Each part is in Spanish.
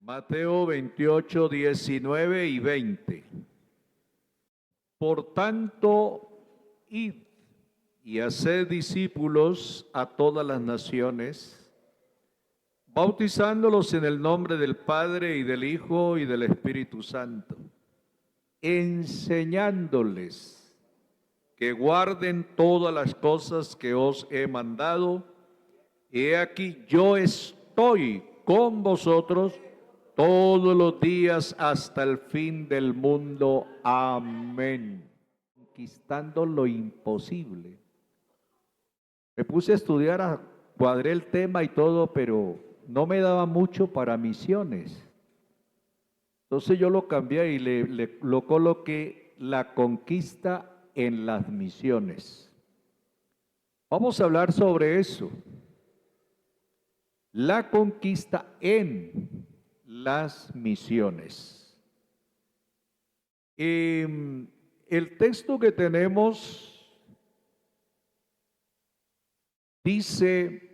Mateo 28, 19 y 20. Por tanto, id y haced discípulos a todas las naciones, bautizándolos en el nombre del Padre y del Hijo y del Espíritu Santo, enseñándoles que guarden todas las cosas que os he mandado. He aquí, yo estoy con vosotros todos los días hasta el fin del mundo. Amén. Conquistando lo imposible. Me puse a estudiar, cuadré el tema y todo, pero no me daba mucho para misiones. Entonces yo lo cambié y lo coloqué: la conquista en las misiones. Vamos a hablar sobre eso. La conquista en las misiones. El texto que tenemos dice: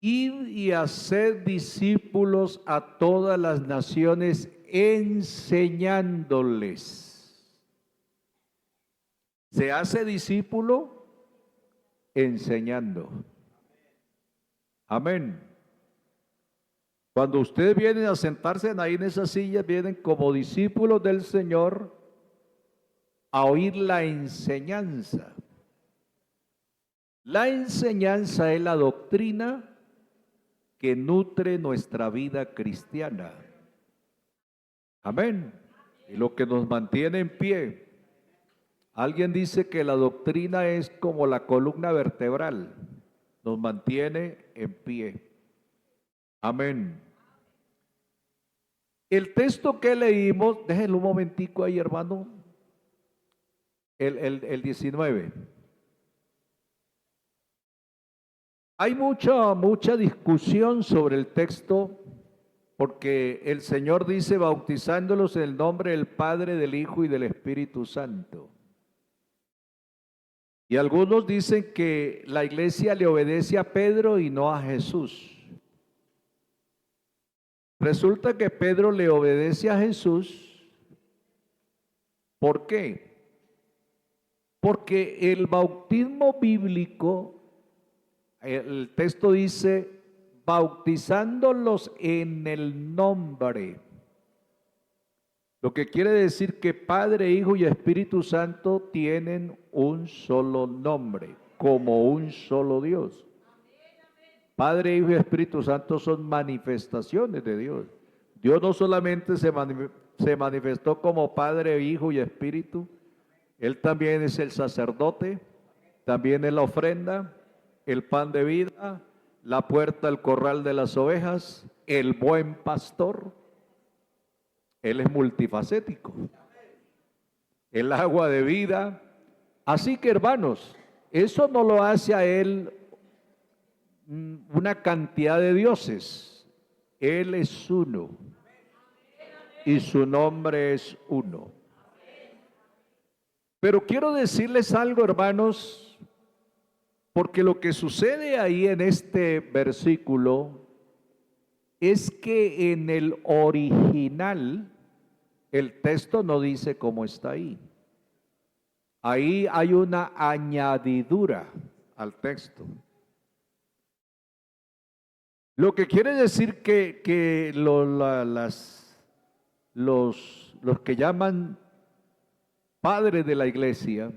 id y haced discípulos a todas las naciones, enseñándoles. Se hace discípulo enseñando. Amén. Cuando ustedes vienen a sentarse ahí en esas sillas, vienen como discípulos del Señor a oír la enseñanza. La enseñanza es la doctrina que nutre nuestra vida cristiana. Amén. Y lo que nos mantiene en pie. Alguien dice que la doctrina es como la columna vertebral, nos mantiene en pie. Amén. El texto que leímos, déjenlo un momentico ahí, hermano, el 19. Hay mucha discusión sobre el texto, porque el Señor dice: bautizándolos en el nombre del Padre, del Hijo y del Espíritu Santo. Y algunos dicen que la iglesia le obedece a Pedro y no a Jesús. Resulta que Pedro le obedece a Jesús. ¿Por qué? Porque el bautismo bíblico, el texto dice: bautizándolos en el nombre. Lo que quiere decir que Padre, Hijo y Espíritu Santo tienen un solo nombre, como un solo Dios. Padre, Hijo y Espíritu Santo son manifestaciones de Dios. Dios no solamente se manifestó como Padre, Hijo y Espíritu, Él también es el sacerdote, también es la ofrenda, el pan de vida, la puerta al corral de las ovejas, el buen pastor. Él es multifacético, el agua de vida. Así que, hermanos, eso no lo hace a Él una cantidad de dioses. Él es uno y su nombre es uno. Pero quiero decirles algo, hermanos, porque lo que sucede ahí en este versículo es que en el original el texto no dice cómo está ahí. Ahí hay una añadidura al texto. Lo que quiere decir que los que llaman padres de la iglesia,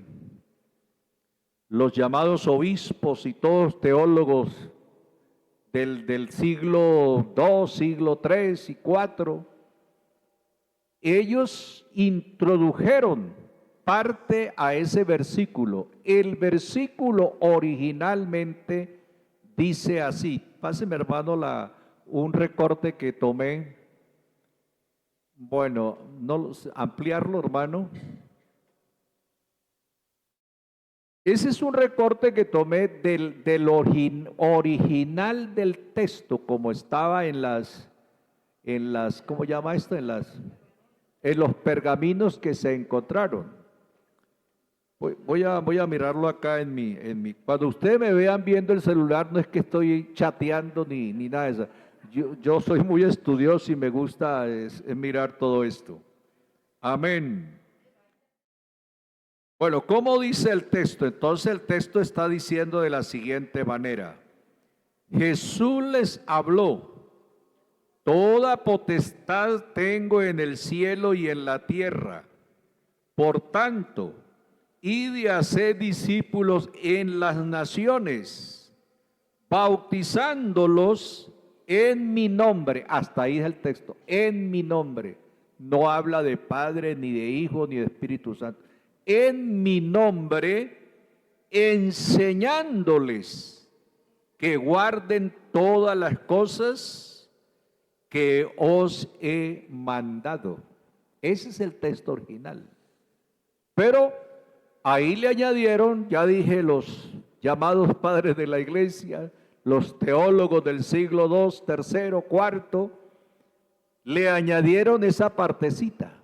los llamados obispos y todos teólogos del siglo II, siglo III y IV, ellos introdujeron parte a ese versículo. El versículo originalmente dice así. Páseme, hermano, un recorte que tomé. Bueno, no ampliarlo, hermano. Ese es un recorte que tomé del original del texto, como estaba en las, ¿cómo llama esto? En los pergaminos que se encontraron. Voy a mirarlo acá en mi. Cuando ustedes me vean viendo el celular, no es que estoy chateando ni nada de eso. Yo soy muy estudioso y me gusta es mirar todo esto. Amén. Bueno, ¿cómo dice el texto? Entonces el texto está diciendo de la siguiente manera. Jesús les habló, toda potestad tengo en el cielo y en la tierra. Por tanto, id y haced discípulos en las naciones, bautizándolos en mi nombre. Hasta ahí es el texto, en mi nombre. No habla de Padre, ni de Hijo, ni de Espíritu Santo. En mi nombre, enseñándoles que guarden todas las cosas que os he mandado. Ese es el texto original. Pero ahí le añadieron, ya dije, los llamados padres de la iglesia, los teólogos del siglo II, III, IV, le añadieron esa partecita.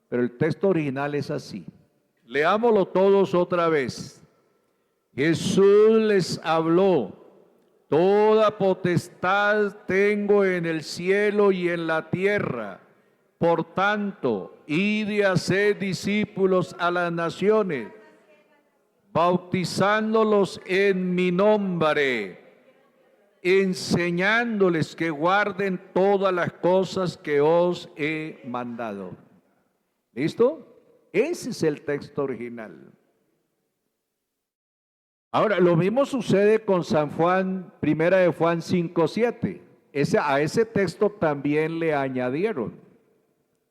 Pero el texto original es así. Leámoslo todos otra vez. Jesús les habló, toda potestad tengo en el cielo y en la tierra. Por tanto, id y haced discípulos a las naciones, bautizándolos en mi nombre, enseñándoles que guarden todas las cosas que os he mandado. ¿Listo? Ese es el texto original. Ahora, lo mismo sucede con San Juan, primera de Juan 5:7. A ese texto también le añadieron.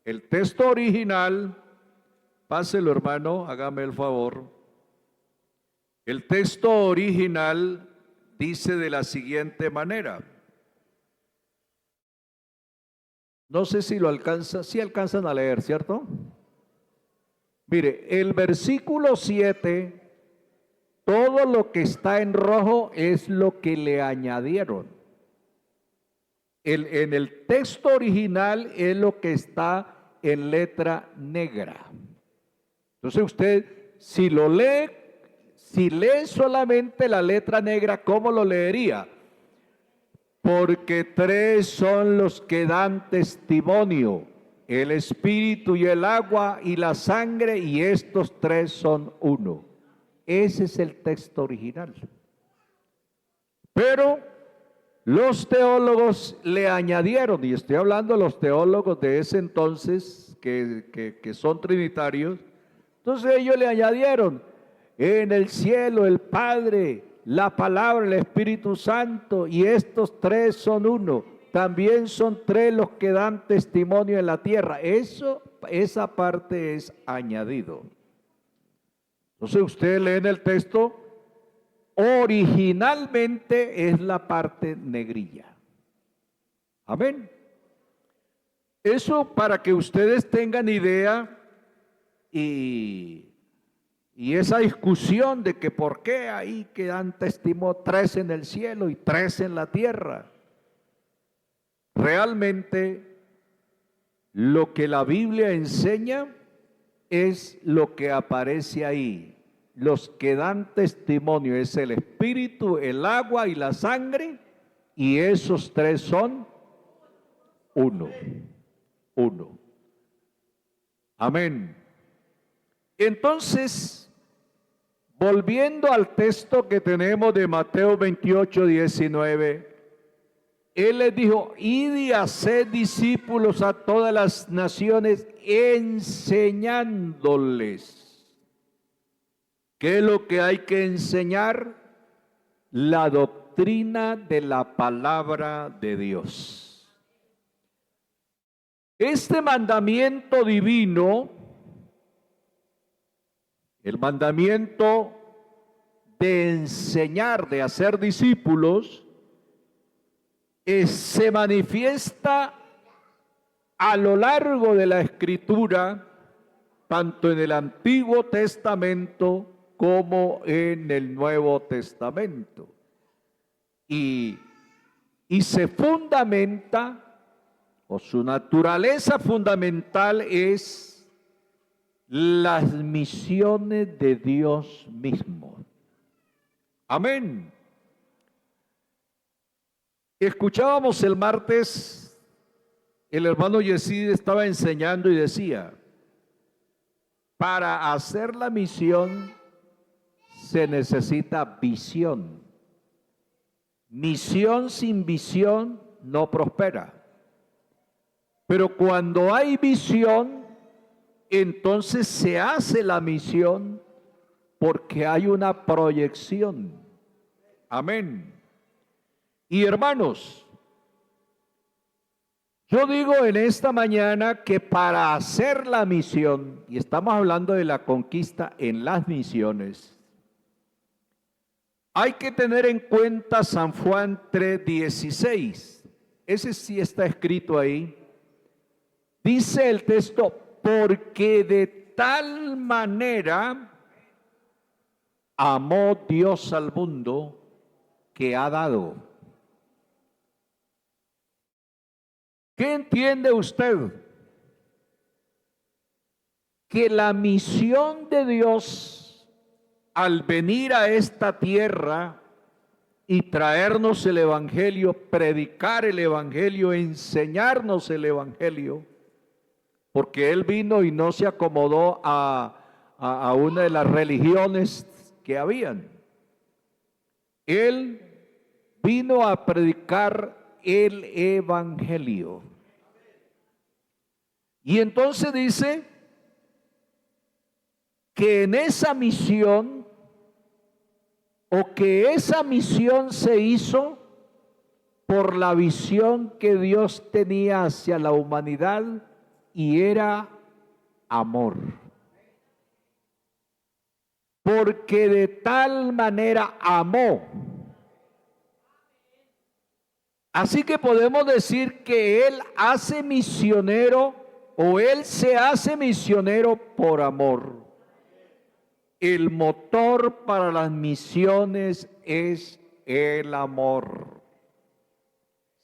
El texto original, páselo hermano, hágame el favor. El texto original dice de la siguiente manera. No sé si lo alcanzan, sí alcanzan a leer, ¿cierto? Mire, el versículo 7, todo lo que está en rojo es lo que le añadieron. En el texto original es lo que está en letra negra. Entonces usted, si lo lee, si lee solamente la letra negra, ¿cómo lo leería? Porque tres son los que dan testimonio, el espíritu y el agua y la sangre, y estos tres son uno. Ese es el texto original. Pero los teólogos le añadieron, y estoy hablando de los teólogos de ese entonces, que son trinitarios, entonces ellos le añadieron, en el cielo el Padre, la palabra, el Espíritu Santo, y estos tres son uno. También son tres los que dan testimonio en la tierra. Esa parte es añadido. Entonces usted lee en el texto, originalmente es la parte negrilla. Amén. Eso para que ustedes tengan idea y esa discusión de que por qué ahí que dan testimonio tres en el cielo y tres en la tierra. Realmente lo que la Biblia enseña es lo que aparece ahí. Los que dan testimonio es el espíritu, el agua y la sangre, y esos tres son uno. Uno. Amén. Entonces, volviendo al texto que tenemos de Mateo 28:19, Él les dijo, id y haced discípulos a todas las naciones, enseñándoles. ¿Qué es lo que hay que enseñar? La doctrina de la palabra de Dios. Este mandamiento divino, el mandamiento de enseñar, de hacer discípulos, se manifiesta a lo largo de la Escritura, tanto en el Antiguo Testamento como en el Nuevo Testamento. Y se fundamenta, o su naturaleza fundamental es las misiones de Dios mismo. Amén. Escuchábamos el martes, el hermano Yesid estaba enseñando y decía, para hacer la misión se necesita visión. Misión sin visión no prospera. Pero cuando hay visión, entonces se hace la misión porque hay una proyección. Amén. Y hermanos, yo digo en esta mañana que para hacer la misión, y estamos hablando de la conquista en las misiones, hay que tener en cuenta San Juan 3:16. Ese sí está escrito ahí. Dice el texto, porque de tal manera amó Dios al mundo que ha dado. ¿Qué entiende usted? Que la misión de Dios al venir a esta tierra y traernos el Evangelio, predicar el Evangelio, enseñarnos el Evangelio, porque Él vino y no se acomodó a una de las religiones que habían. Él vino a predicar el Evangelio. Y entonces dice que en esa misión, o que esa misión se hizo por la visión que Dios tenía hacia la humanidad, y era amor. Porque de tal manera amó. Así que podemos decir que Él hace misionero, o Él se hace misionero por amor. El motor para las misiones es el amor.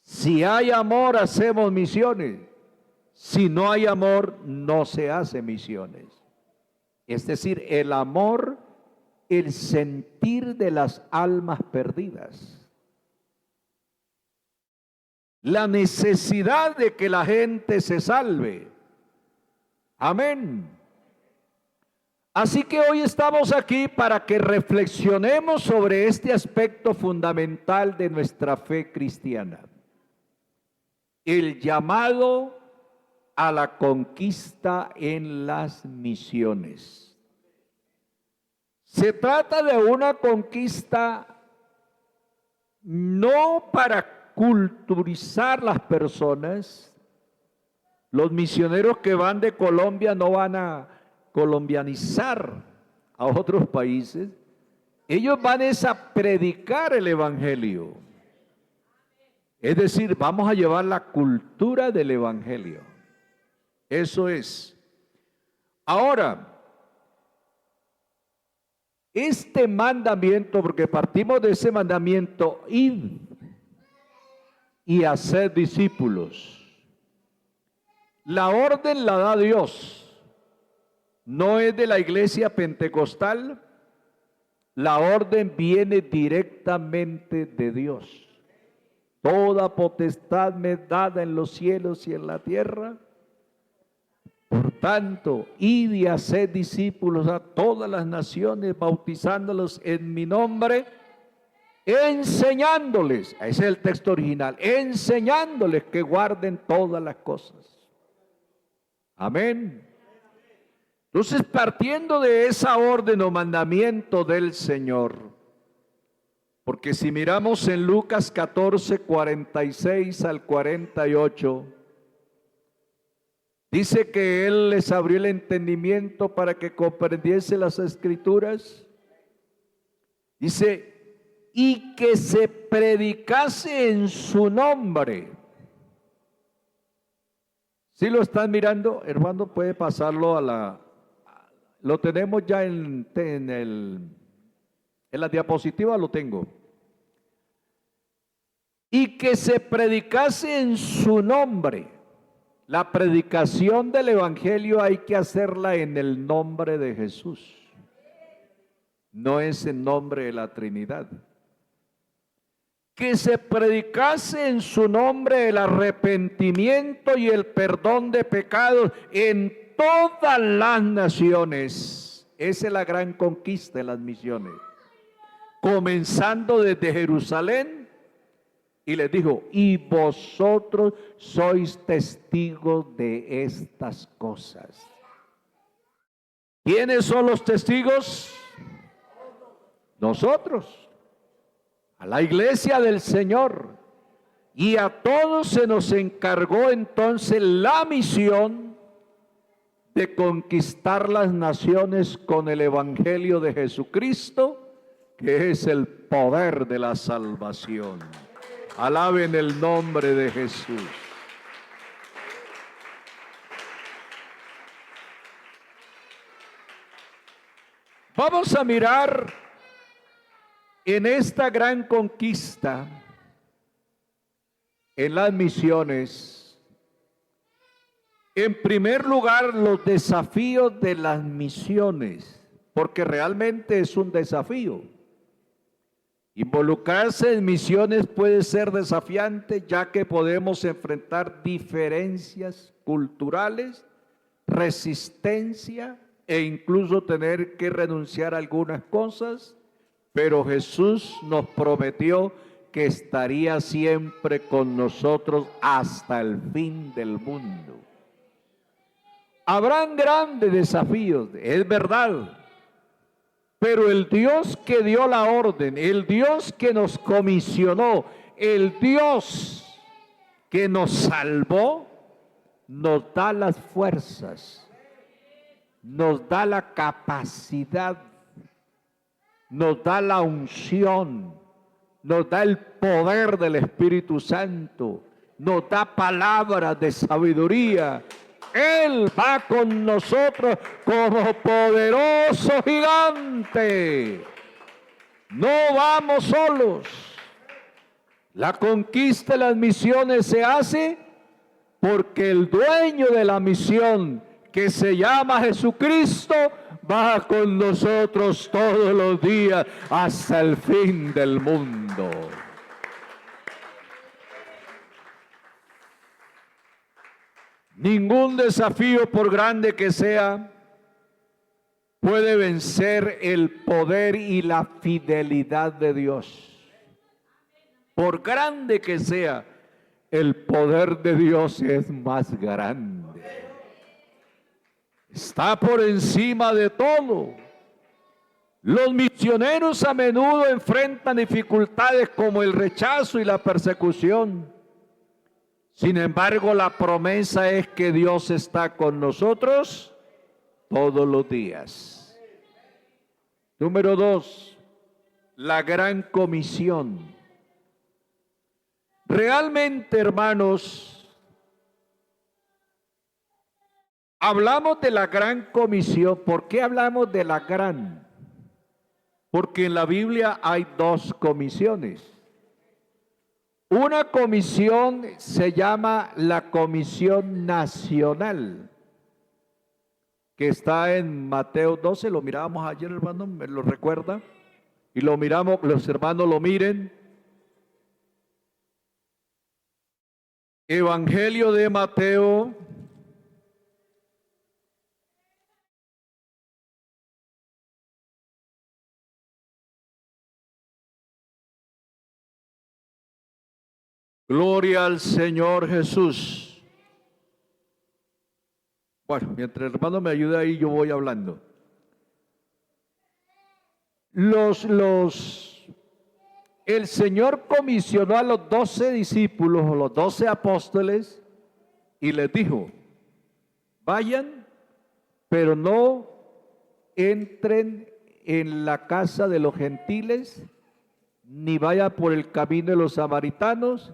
Si hay amor, hacemos misiones. Si no hay amor, no se hace misiones. Es decir, el amor, el sentir de las almas perdidas. La necesidad de que la gente se salve. Amén. Así que hoy estamos aquí para que reflexionemos sobre este aspecto fundamental de nuestra fe cristiana. El llamado a la conquista en las misiones. Se trata de una conquista no para culturizar las personas. Los misioneros que van de Colombia no van a colombianizar a otros países. Ellos van a predicar el Evangelio. Es decir, vamos a llevar la cultura del Evangelio. Eso es. Ahora, este mandamiento, porque partimos de ese mandamiento, id y haced discípulos. La orden la da Dios, no es de la iglesia pentecostal, la orden viene directamente de Dios. Toda potestad me es dada en los cielos y en la tierra. Por tanto, id y haced discípulos a todas las naciones, bautizándolos en mi nombre, enseñándoles, ese es el texto original, enseñándoles que guarden todas las cosas. Amén. Entonces, partiendo de esa orden o mandamiento del Señor, porque si miramos en Lucas 14, 46 al 48, dice que Él les abrió el entendimiento para que comprendiese las Escrituras. Dice, y que se predicase en su nombre. ¿Sí lo están mirando? Hermano, puede pasarlo lo tenemos ya en la diapositiva, lo tengo. Y que se predicase en su nombre. La predicación del Evangelio hay que hacerla en el nombre de Jesús. No es en nombre de la Trinidad. que se predicase en su nombre el arrepentimiento y el perdón de pecados en todas las naciones. Esa es la gran conquista de las misiones. Comenzando desde Jerusalén, y les dijo, y vosotros sois testigos de estas cosas. ¿Quiénes son los testigos? Nosotros, a la iglesia del Señor. Y a todos se nos encargó entonces la misión de conquistar las naciones con el evangelio de Jesucristo, que es el poder de la salvación. Alaben el nombre de Jesús. Vamos a mirar en esta gran conquista, en las misiones, en primer lugar los desafíos de las misiones, porque realmente es un desafío. Involucrarse en misiones puede ser desafiante, ya que podemos enfrentar diferencias culturales, resistencia e incluso tener que renunciar a algunas cosas, pero Jesús nos prometió que estaría siempre con nosotros hasta el fin del mundo. Habrán grandes desafíos, es verdad. Pero el Dios que dio la orden, el Dios que nos comisionó, el Dios que nos salvó, nos da las fuerzas, nos da la capacidad, nos da la unción, nos da el poder del Espíritu Santo, nos da palabras de sabiduría. Él va con nosotros como poderoso gigante. No vamos solos. La conquista de las misiones se hace porque el dueño de la misión, que se llama Jesucristo, va con nosotros todos los días hasta el fin del mundo. Ningún desafío, por grande que sea, puede vencer el poder y la fidelidad de Dios. Por grande que sea, el poder de Dios es más grande. Está por encima de todo. Los misioneros a menudo enfrentan dificultades como el rechazo y la persecución. Sin embargo, la promesa es que Dios está con nosotros todos los días. Número 2, la gran comisión. Realmente, hermanos, hablamos de la gran comisión. ¿Por qué hablamos de la gran? Porque en la Biblia hay dos comisiones. Una comisión se llama la Comisión Nacional, que está en Mateo 12, lo mirábamos ayer, hermano, ¿me lo recuerda? Y lo miramos, los hermanos lo miren. Evangelio de Mateo, gloria al Señor Jesús. Bueno, mientras el hermano me ayuda ahí, yo voy hablando. El Señor comisionó a los 12 discípulos o los 12 apóstoles y les dijo, vayan, pero no entren en la casa de los gentiles, ni vayan por el camino de los samaritanos,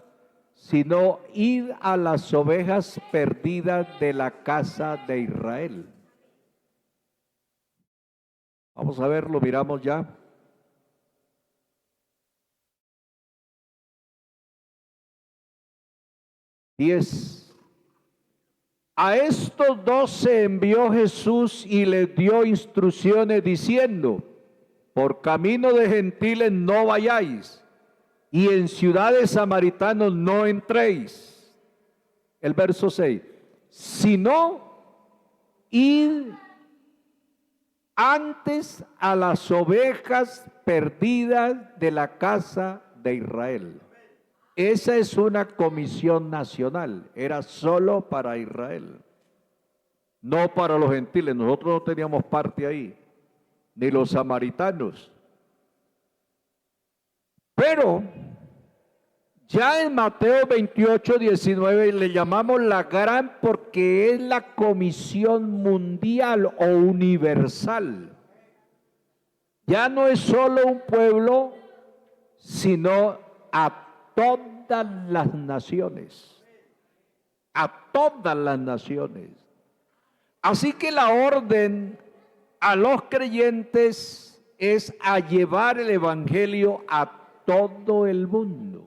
sino id a las ovejas perdidas de la casa de Israel. Vamos a ver, lo miramos ya. A estos 12 envió Jesús y les dio instrucciones diciendo, por camino de gentiles no vayáis, y en ciudades samaritanos no entréis. El verso 6, sino id antes a las ovejas perdidas de la casa de Israel. Esa es una comisión nacional, era solo para Israel, no para los gentiles. Nosotros no teníamos parte ahí, ni los samaritanos. Pero ya en Mateo 28, 19 le llamamos la gran porque es la comisión mundial o universal. Ya no es solo un pueblo, sino a todas las naciones. A todas las naciones. Así que la orden a los creyentes es a llevar el evangelio a todo el mundo.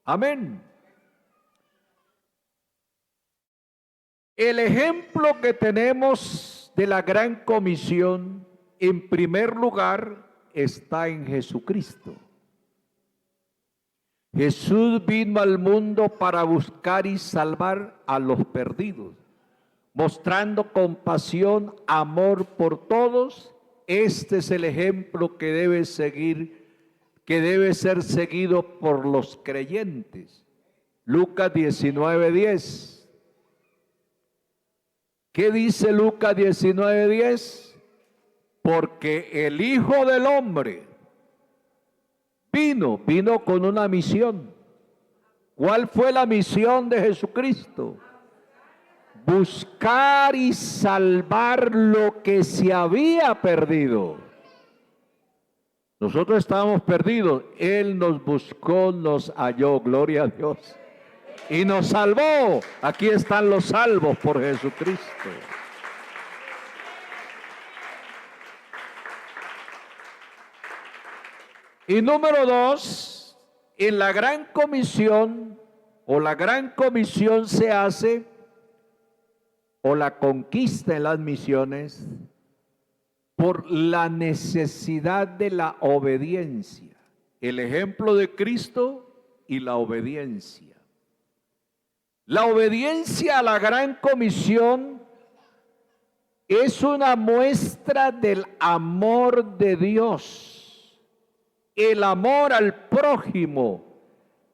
Amén. El ejemplo que tenemos de la gran comisión, en primer lugar, está en Jesucristo. Jesús vino al mundo para buscar y salvar a los perdidos, mostrando compasión, amor por todos. Este es el ejemplo que debe ser seguido por los creyentes. Lucas 19:10. ¿Qué dice Lucas 19:10? Porque el Hijo del Hombre vino con una misión. ¿Cuál fue la misión de Jesucristo? Buscar y salvar lo que se había perdido. Nosotros estábamos perdidos, Él nos buscó, nos halló, gloria a Dios, y nos salvó. Aquí están los salvos por Jesucristo. Y número 2, en la gran comisión, o la gran comisión se hace, o la conquista en las misiones, por la necesidad de la obediencia. El ejemplo de Cristo y la obediencia. La obediencia a la gran comisión es una muestra del amor de Dios, el amor al prójimo,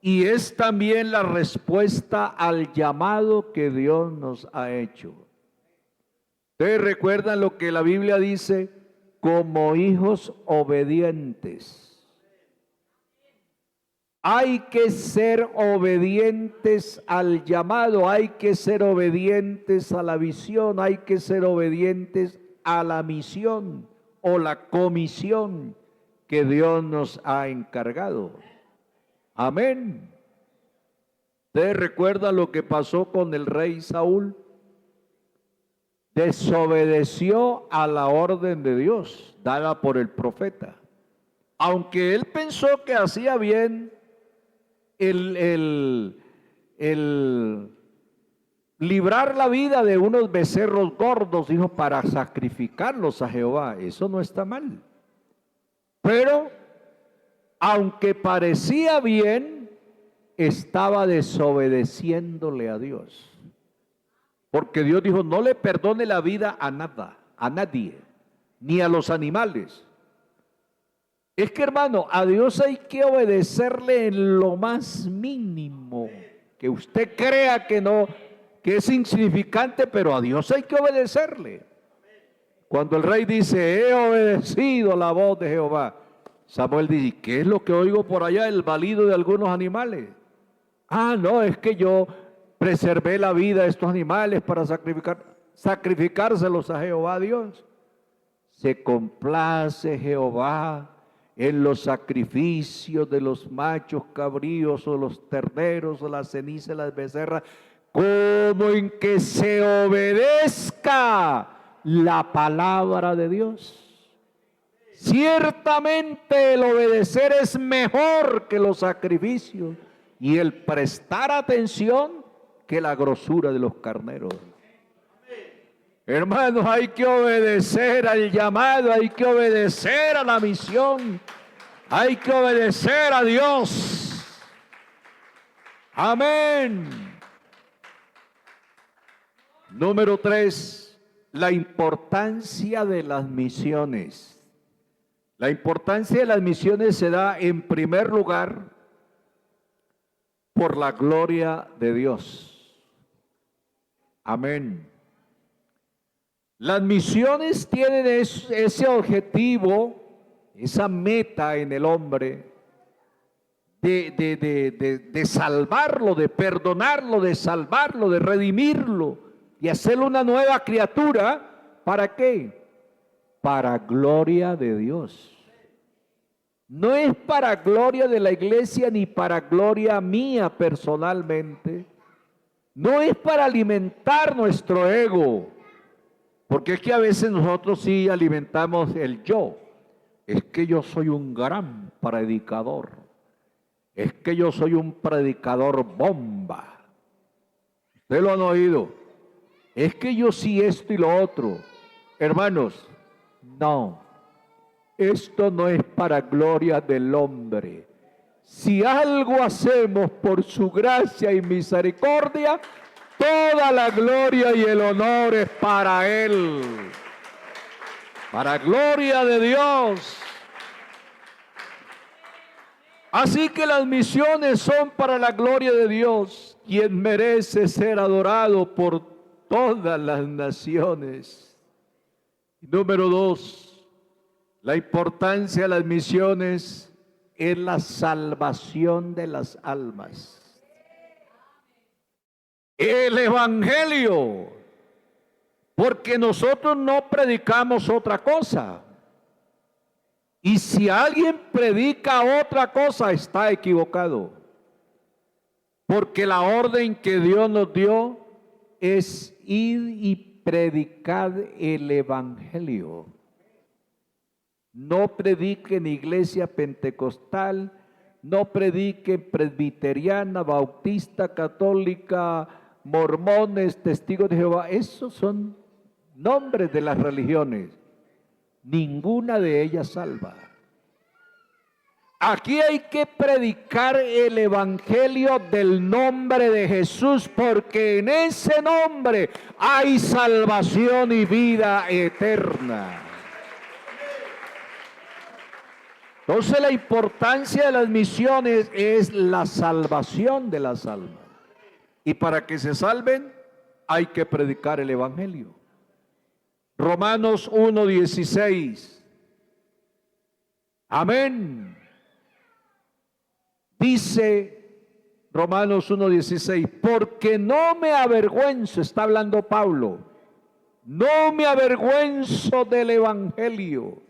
y es también la respuesta al llamado que Dios nos ha hecho. Ustedes recuerdan lo que la Biblia dice, como hijos obedientes. Hay que ser obedientes al llamado, hay que ser obedientes a la visión, hay que ser obedientes a la misión o la comisión que Dios nos ha encargado. Amén. ¿Ustedes recuerdan lo que pasó con el rey Saúl? Desobedeció a la orden de Dios dada por el profeta. Aunque él pensó que hacía bien el librar la vida de unos becerros gordos, dijo, para sacrificarlos a Jehová. Eso no está mal. Pero, aunque parecía bien, estaba desobedeciéndole a Dios. Porque Dios dijo, no le perdone la vida a nada, a nadie, ni a los animales. Es que, hermano, a Dios hay que obedecerle en lo más mínimo, que usted crea que no, que es insignificante, pero a Dios hay que obedecerle. Cuando el rey dice, he obedecido la voz de Jehová, Samuel dice, ¿qué es lo que oigo por allá? El balido de algunos animales. Ah, no, es que yo preservé la vida de estos animales para sacrificárselos a Jehová Dios. Se complace Jehová en los sacrificios de los machos cabríos o los terneros o las cenizas de las becerras, como en que se obedezca la palabra de Dios. Ciertamente el obedecer es mejor que los sacrificios y el prestar atención que la grosura de los carneros. Hermanos, hay que obedecer al llamado, hay que obedecer a la misión, Hay que obedecer a Dios. Amén. Número 3, la importancia de las misiones. La importancia de las misiones se da en primer lugar por la gloria de Dios. Amén. Las misiones tienen ese objetivo, esa meta en el hombre de salvarlo, de perdonarlo, de salvarlo, de redimirlo y hacerlo una nueva criatura. ¿Para qué? Para gloria de Dios. No es para gloria de la iglesia ni para gloria mía personalmente. No es para alimentar nuestro ego. Porque es que a veces nosotros sí alimentamos el yo. Es que yo soy un gran predicador. Es que yo soy un predicador bomba. Ustedes lo han oído. Es que yo sí esto y lo otro. Hermanos, no. Esto no es para gloria del hombre. Si algo hacemos por su gracia y misericordia, toda la gloria y el honor es para Él. Para gloria de Dios. Así que las misiones son para la gloria de Dios, quien merece ser adorado por todas las naciones. Número 2. La importancia de las misiones es la salvación de las almas. El evangelio, porque nosotros no predicamos otra cosa. Y si alguien predica otra cosa, está equivocado. Porque la orden que Dios nos dio es ir y predicar el evangelio. No predique en iglesia pentecostal, no predique presbiteriana, bautista, católica, mormones, testigos de Jehová. Esos son nombres de las religiones. Ninguna de ellas salva. Aquí hay que predicar el evangelio del nombre de Jesús, porque en ese nombre hay salvación y vida eterna. Entonces la importancia de las misiones es la salvación de las almas. Y para que se salven hay que predicar el evangelio. Romanos 1:16. Amén. Dice Romanos 1:16, porque no me avergüenzo, está hablando Pablo, no me avergüenzo del evangelio.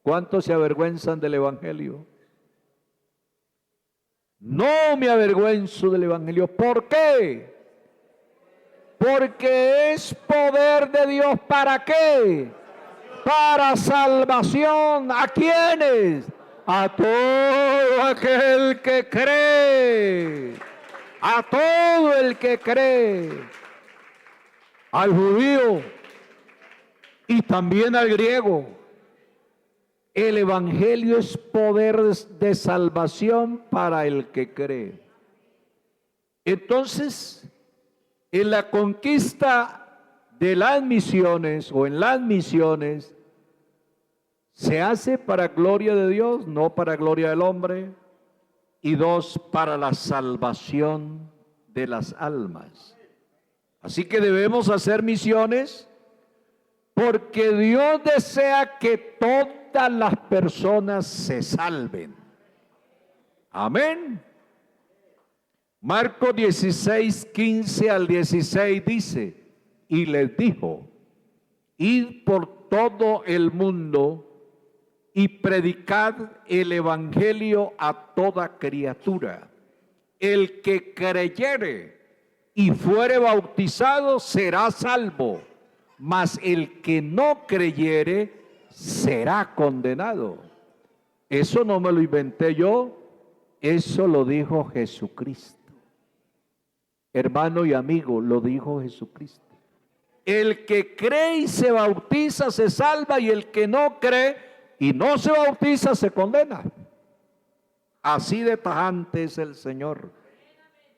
¿Cuántos se avergüenzan del evangelio? No me avergüenzo del evangelio. ¿Por qué? Porque es poder de Dios. ¿Para qué? Para salvación. ¿A quiénes? A todo aquel que cree. A todo el que cree. Al judío y también al griego. El evangelio es poder de salvación para el que cree. Entonces, en la conquista de las misiones o en las misiones, se hace para gloria de Dios, no para gloria del hombre. Y 2, para la salvación de las almas. Así que debemos hacer misiones porque Dios desea que todas las personas se salven. Amén. Marcos 16:15 al 16 dice, y les dijo, id por todo el mundo y predicad el evangelio a toda criatura. El que creyere y fuere bautizado será salvo, mas el que no creyere será condenado. Eso no me lo inventé yo, eso lo dijo Jesucristo. Hermano y amigo, lo dijo Jesucristo. El que cree y se bautiza se salva, y el que no cree y no se bautiza se condena. Así de tajante es el Señor.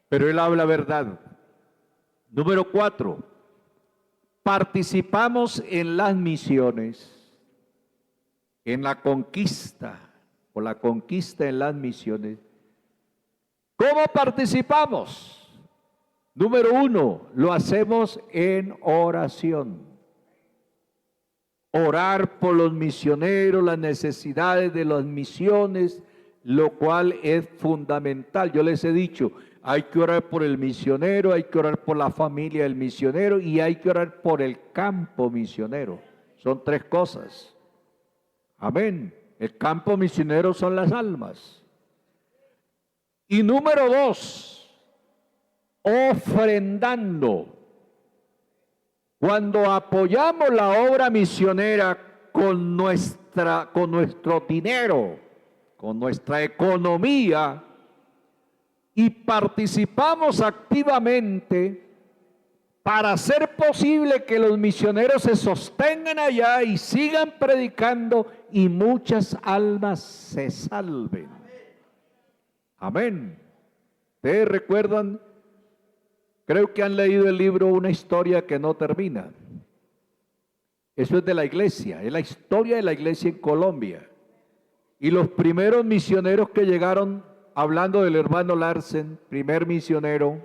Pero Él habla verdad. Número 4. Participamos en las misiones, en la conquista, o la conquista en las misiones. ¿Cómo participamos? Número 1, lo hacemos en oración. Orar por los misioneros, las necesidades de las misiones, lo cual es fundamental. Yo les he dicho, hay que orar por el misionero, hay que orar por la familia del misionero y hay que orar por el campo misionero. Son 3 cosas. Amén. El campo misionero son las almas. Y número 2, ofrendando. Cuando apoyamos la obra misionera con nuestro dinero, con nuestra economía, y participamos activamente para hacer posible que los misioneros se sostengan allá y sigan predicando y muchas almas se salven. Amén. ¿Ustedes recuerdan? Creo que han leído el libro Una historia que no termina. Eso es de la iglesia, es la historia de la iglesia en Colombia. Y los primeros misioneros que llegaron, hablando del hermano Larsen, primer misionero,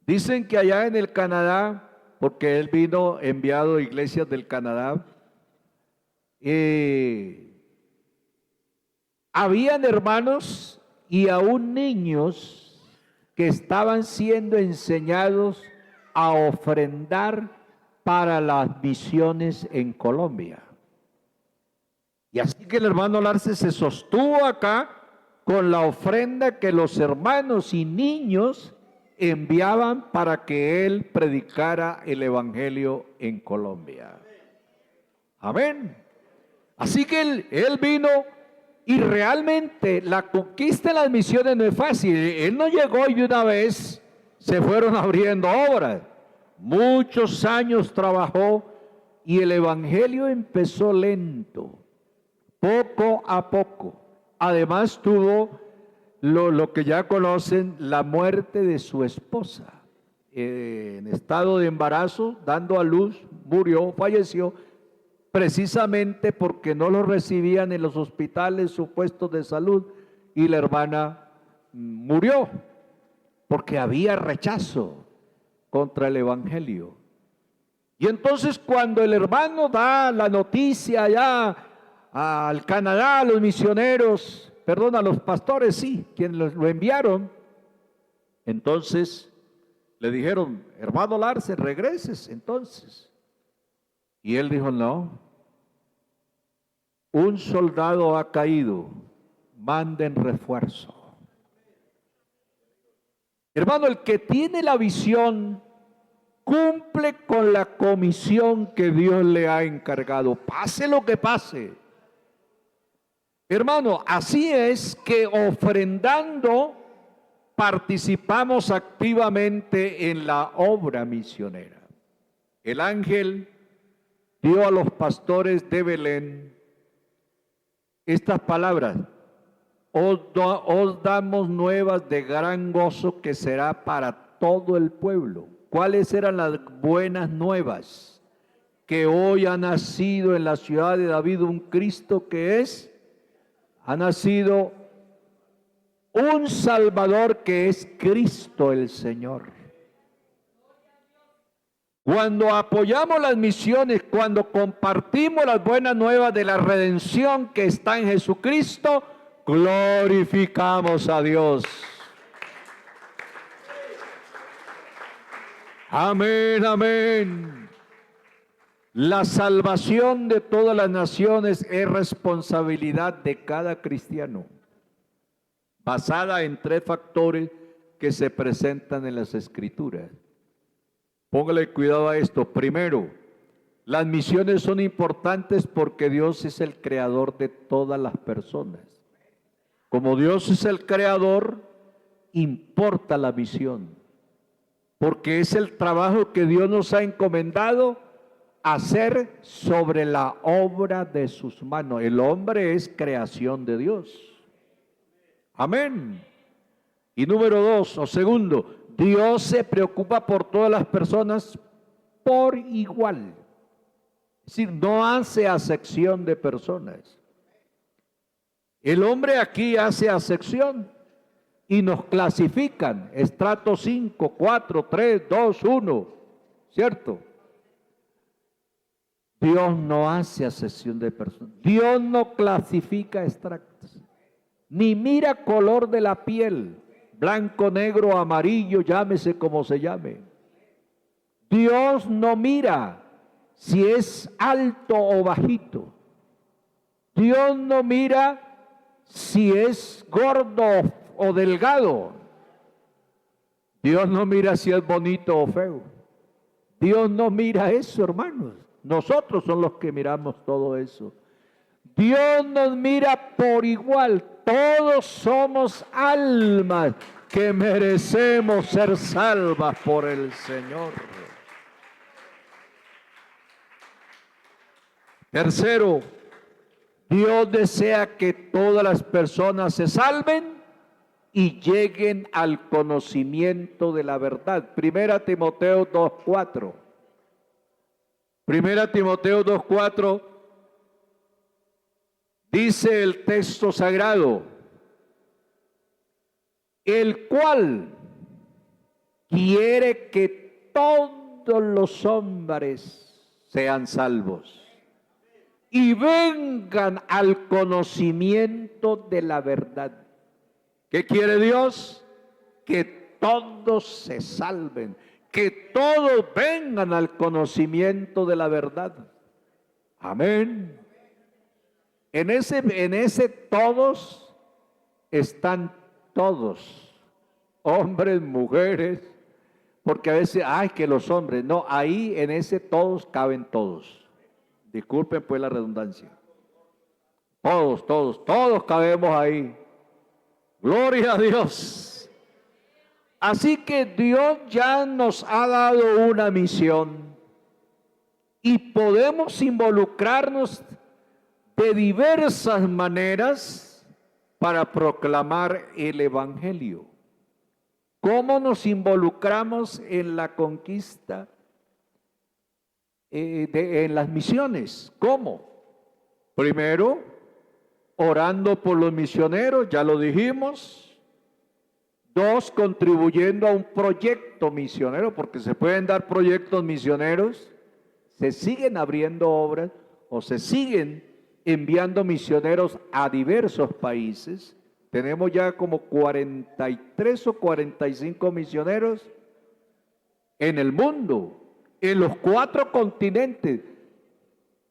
dicen que allá en el Canadá, porque él vino enviado a iglesias del Canadá, habían hermanos y aún niños que estaban siendo enseñados a ofrendar para las misiones en Colombia. Y así que el hermano Larsen se sostuvo acá con la ofrenda que los hermanos y niños enviaban para que él predicara el evangelio en Colombia. Amén. Así que él vino y realmente la conquista de las misiones no es fácil. Él no llegó y de una vez se fueron abriendo obras. Muchos años trabajó y el evangelio empezó lento, poco a poco. Además tuvo lo que ya conocen, la muerte de su esposa. En estado de embarazo, dando a luz, murió, falleció, precisamente porque no lo recibían en los hospitales, sus puestos de salud, y la hermana murió, porque había rechazo contra el evangelio. Y entonces cuando el hermano da la noticia allá al Canadá, a los misioneros, perdón, a los pastores, sí, quienes lo enviaron, entonces le dijeron, hermano Larsen, regreses entonces. Y él dijo, no, un soldado ha caído, manden refuerzo. Hermano, el que tiene la visión cumple con la comisión que Dios le ha encargado, pase lo que pase. Hermano, así es que ofrendando participamos activamente en la obra misionera. El ángel dio a los pastores de Belén estas palabras: os damos nuevas de gran gozo que será para todo el pueblo. ¿Cuáles eran las buenas nuevas? Que hoy ha nacido en la ciudad de David un Cristo que ha nacido un Salvador que es Cristo el Señor. Cuando apoyamos las misiones, cuando compartimos las buenas nuevas de la redención que está en Jesucristo, glorificamos a Dios. Amén, amén. La salvación de todas las naciones es responsabilidad de cada cristiano, basada en 3 factores que se presentan en las Escrituras. Póngale cuidado a esto. Primero, las misiones son importantes porque Dios es el creador de todas las personas. Como Dios es el creador, importa la misión, porque es el trabajo que Dios nos ha encomendado hacer sobre la obra de sus manos. El hombre es creación de Dios. Amén. Y número dos, o segundo, Dios se preocupa por todas las personas por igual. Es decir, no hace acepción de personas. El hombre aquí hace acepción y nos clasifican, estrato 5, 4, 3, 2, 1, ¿cierto? Dios no hace acepción de personas. Dios no clasifica estratos, ni mira color de la piel, blanco, negro, amarillo, llámese como se llame. Dios no mira si es alto o bajito. Dios no mira si es gordo o delgado. Dios no mira si es bonito o feo. Dios no mira eso, hermanos. Nosotros somos los que miramos todo eso. Dios nos mira por igual. Todos somos almas que merecemos ser salvas por el Señor. Tercero, Dios desea que todas las personas se salven y lleguen al conocimiento de la verdad. Primera Timoteo 2:4. Primera Timoteo 2:4 dice el texto sagrado, el cual quiere que todos los hombres sean salvos y vengan al conocimiento de la verdad. ¿Qué quiere Dios? Que todos se salven, que todos vengan al conocimiento de la verdad. Amén. En ese todos están todos, hombres, mujeres, porque a veces, ay, que los hombres, no, ahí en ese todos caben todos. Disculpen pues la redundancia. Todos cabemos ahí. Gloria a Dios. Así que Dios ya nos ha dado una misión y podemos involucrarnos de diversas maneras para proclamar el Evangelio. ¿Cómo nos involucramos en la conquista? En las misiones. ¿Cómo? Primero, orando por los misioneros, ya lo dijimos. Dos, contribuyendo a un proyecto misionero, porque se pueden dar proyectos misioneros, se siguen abriendo obras o se siguen enviando misioneros a diversos países. Tenemos ya como 43 o 45 misioneros en el mundo, en los 4 continentes.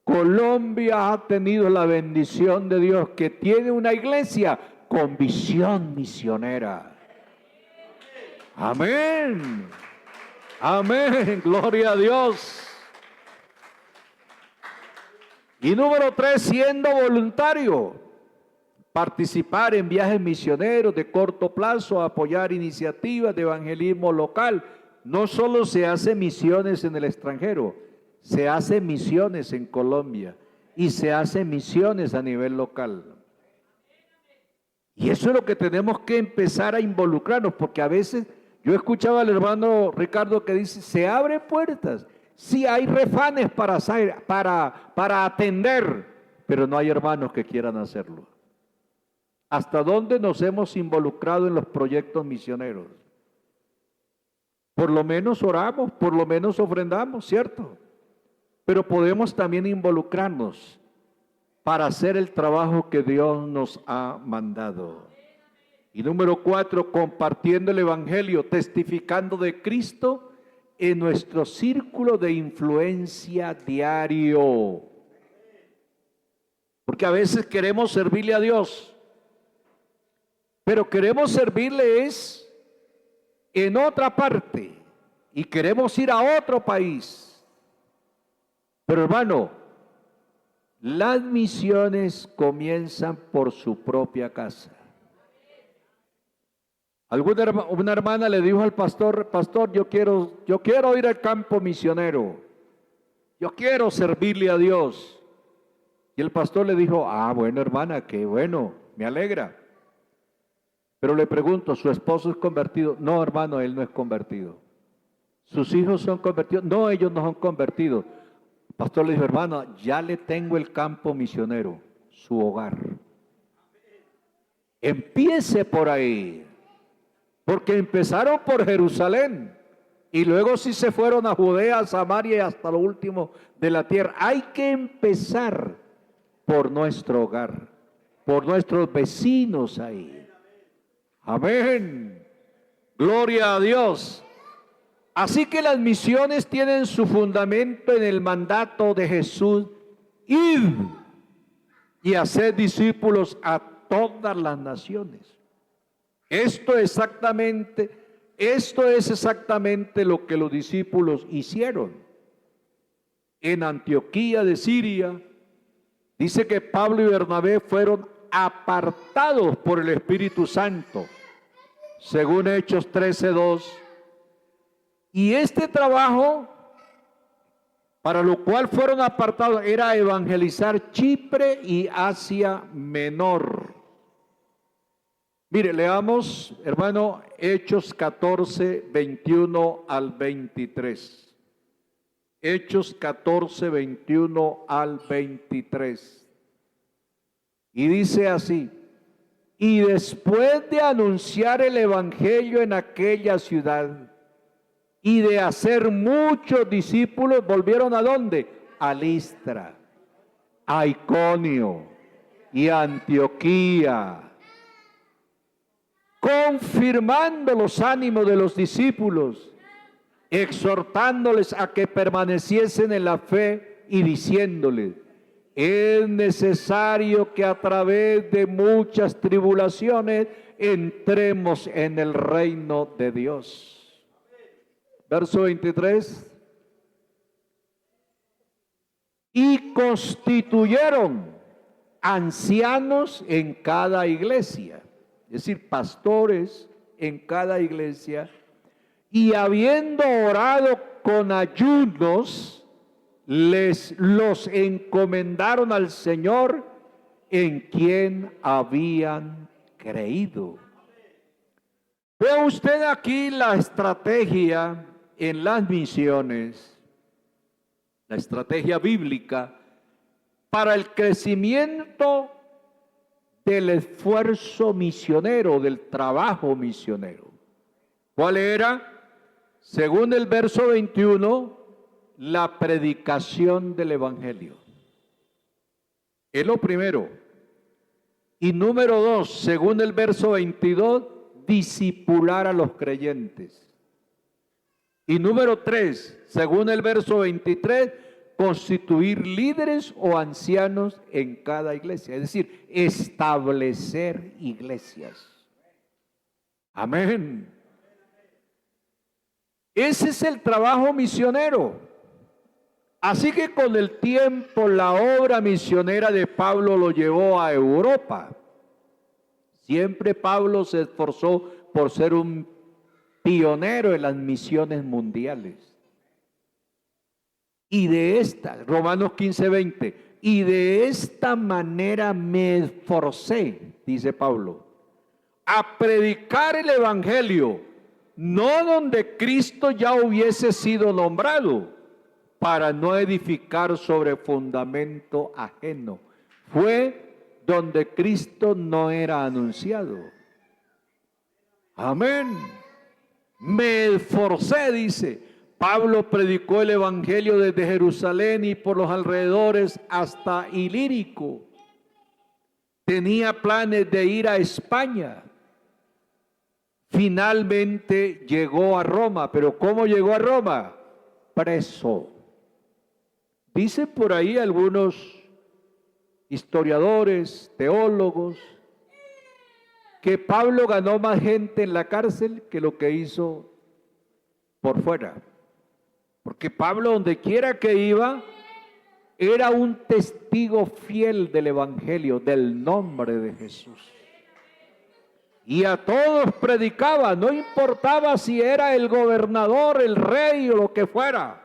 Colombia ha tenido la bendición de Dios que tiene una iglesia con visión misionera. Amén. Amén. Gloria a Dios. Y número 3, siendo voluntario, participar en viajes misioneros de corto plazo, apoyar iniciativas de evangelismo local. No solo se hacen misiones en el extranjero, se hacen misiones en Colombia y se hacen misiones a nivel local. Y eso es lo que tenemos que empezar a involucrarnos, porque a veces yo escuchaba al hermano Ricardo que dice, se abren puertas. Sí hay refanes para atender, pero no hay hermanos que quieran hacerlo. ¿Hasta dónde nos hemos involucrado en los proyectos misioneros? Por lo menos oramos, por lo menos ofrendamos, ¿cierto? Pero podemos también involucrarnos para hacer el trabajo que Dios nos ha mandado. Y número 4, compartiendo el Evangelio, testificando de Cristo en nuestro círculo de influencia diario. Porque a veces queremos servirle a Dios, pero queremos servirle es en otra parte y queremos ir a otro país. Pero hermano, las misiones comienzan por su propia casa. Una hermana le dijo al pastor, pastor, yo quiero ir al campo misionero, yo quiero servirle a Dios. Y el pastor le dijo, bueno hermana, qué bueno, me alegra. Pero le pregunto, ¿su esposo es convertido? No, hermano, él no es convertido. ¿Sus hijos son convertidos? No, ellos no son convertidos. El pastor le dijo, hermano, ya le tengo el campo misionero, su hogar. Empiece por ahí, porque empezaron por Jerusalén y luego sí se fueron a Judea, a Samaria y hasta lo último de la tierra. Hay que empezar por nuestro hogar, por nuestros vecinos ahí. Amén. Gloria a Dios. Así que las misiones tienen su fundamento en el mandato de Jesús: id y hacer discípulos a todas las naciones. Esto es exactamente lo que los discípulos hicieron. En Antioquía de Siria, dice que Pablo y Bernabé fueron apartados por el Espíritu Santo, según Hechos 13:2. Y este trabajo, para lo cual fueron apartados, era evangelizar Chipre y Asia Menor. Mire, leamos, hermano, Hechos 14, 21 al 23. Hechos 14, 21 al 23. Y dice así: y después de anunciar el evangelio en aquella ciudad y de hacer muchos discípulos, volvieron ¿a dónde? A Listra, a Iconio y a Antioquía, confirmando los ánimos de los discípulos, exhortándoles a que permaneciesen en la fe y diciéndoles: es necesario que a través de muchas tribulaciones entremos en el reino de Dios. Verso 23. Y constituyeron ancianos en cada iglesia, es decir, pastores en cada iglesia, y habiendo orado con ayunos, los encomendaron al Señor en quien habían creído. Ve usted aquí la estrategia en las misiones, la estrategia bíblica para el crecimiento del esfuerzo misionero, del trabajo misionero. ¿Cuál era? Según el verso 21, la predicación del evangelio. Es lo primero. Y número 2, según el verso 22, discipular a los creyentes. Y número 3, según el verso 23, constituir líderes o ancianos en cada iglesia. Es decir, establecer iglesias. Amén. Ese es el trabajo misionero. Así que con el tiempo la obra misionera de Pablo lo llevó a Europa. Siempre Pablo se esforzó por ser un pionero en las misiones mundiales. Y de esta, Romanos 15:20, y de esta manera me esforcé, dice Pablo, a predicar el evangelio, no donde Cristo ya hubiese sido nombrado, para no edificar sobre fundamento ajeno. Fue donde Cristo no era anunciado. Amén. Me esforcé, dice. Pablo predicó el evangelio desde Jerusalén y por los alrededores hasta Ilírico. Tenía planes de ir a España. Finalmente llegó a Roma. ¿Pero cómo llegó a Roma? Preso. Dicen por ahí algunos historiadores, teólogos, que Pablo ganó más gente en la cárcel que lo que hizo por fuera. Porque Pablo, donde quiera que iba, era un testigo fiel del evangelio, del nombre de Jesús. Y a todos predicaba, no importaba si era el gobernador, el rey o lo que fuera.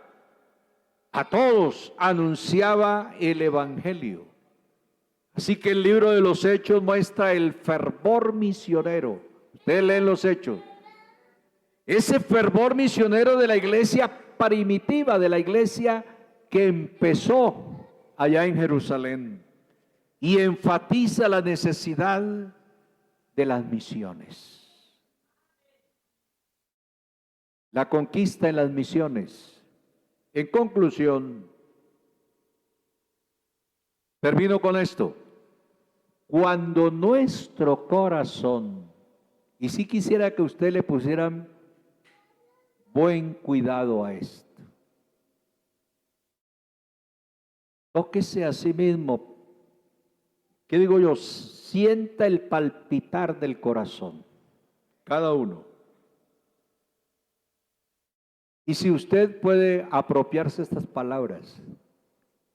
A todos anunciaba el evangelio. Así que el libro de los Hechos muestra el fervor misionero. Ustedes leen los hechos. Ese fervor misionero de la iglesia primitiva, de la iglesia que empezó allá en Jerusalén, y enfatiza la necesidad de las misiones. La conquista en las misiones. En conclusión, termino con esto. Cuando nuestro corazón, y si quisiera que usted le pusieran buen cuidado a esto, tóquese a sí mismo, ¿qué digo yo? Sienta el palpitar del corazón, cada uno. Y si usted puede apropiarse estas palabras,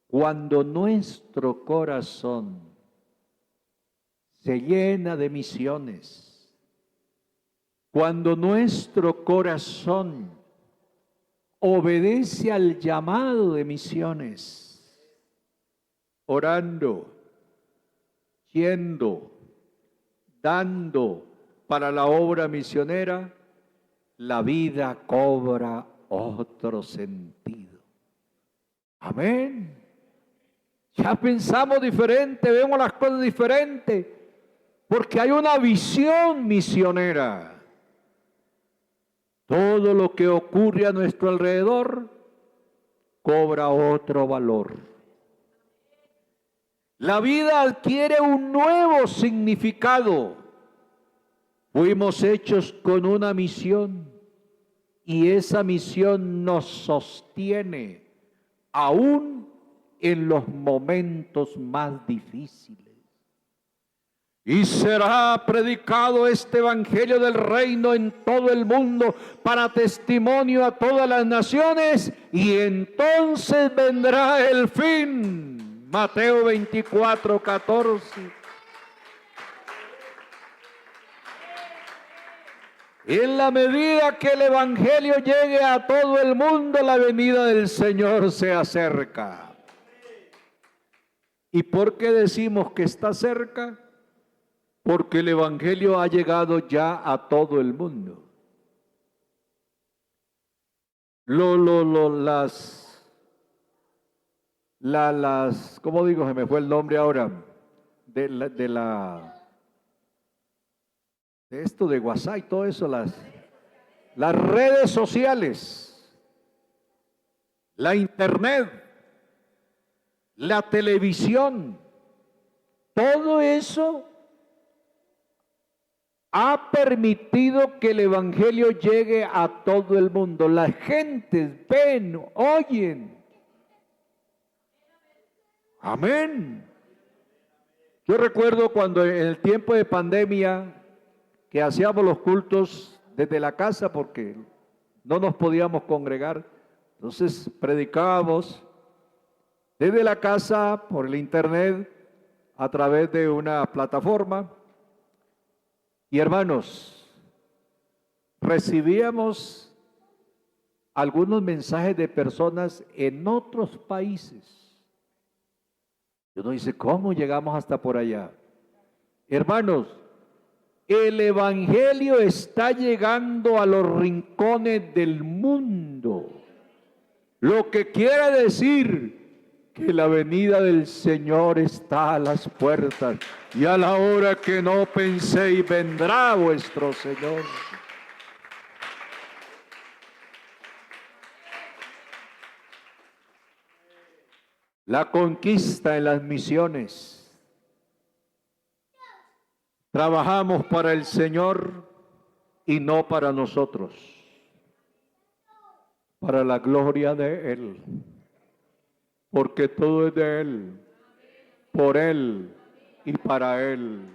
cuando nuestro corazón se llena de misiones, cuando nuestro corazón obedece al llamado de misiones, orando, yendo, dando para la obra misionera, la vida cobra otro sentido. Amén. Ya pensamos diferente, vemos las cosas diferentes, porque hay una visión misionera. Todo lo que ocurre a nuestro alrededor cobra otro valor. La vida adquiere un nuevo significado. Fuimos hechos con una misión y esa misión nos sostiene aún en los momentos más difíciles. Y será predicado este evangelio del reino en todo el mundo para testimonio a todas las naciones, y entonces vendrá el fin. Mateo 24:14. En la medida que el evangelio llegue a todo el mundo, la venida del Señor se acerca. ¿Y por qué decimos que está cerca? Porque el evangelio ha llegado ya a todo el mundo. ¿Cómo digo? Se me fue el nombre ahora. De esto de WhatsApp y todo eso, las redes sociales, la internet, la televisión, todo eso ha permitido que el evangelio llegue a todo el mundo. Las gentes ven, oyen. Amén. Yo recuerdo cuando en el tiempo de pandemia que hacíamos los cultos desde la casa porque no nos podíamos congregar, entonces predicábamos desde la casa por el internet a través de una plataforma. Y hermanos, recibíamos algunos mensajes de personas en otros países. Y uno dice, ¿cómo llegamos hasta por allá? Hermanos, el evangelio está llegando a los rincones del mundo. Lo que quiere decir que la venida del Señor está a las puertas, y a la hora que no penséis vendrá vuestro Señor. La conquista en las misiones. Trabajamos para el Señor y no para nosotros, para la gloria de Él. Porque todo es de Él, por Él y para Él.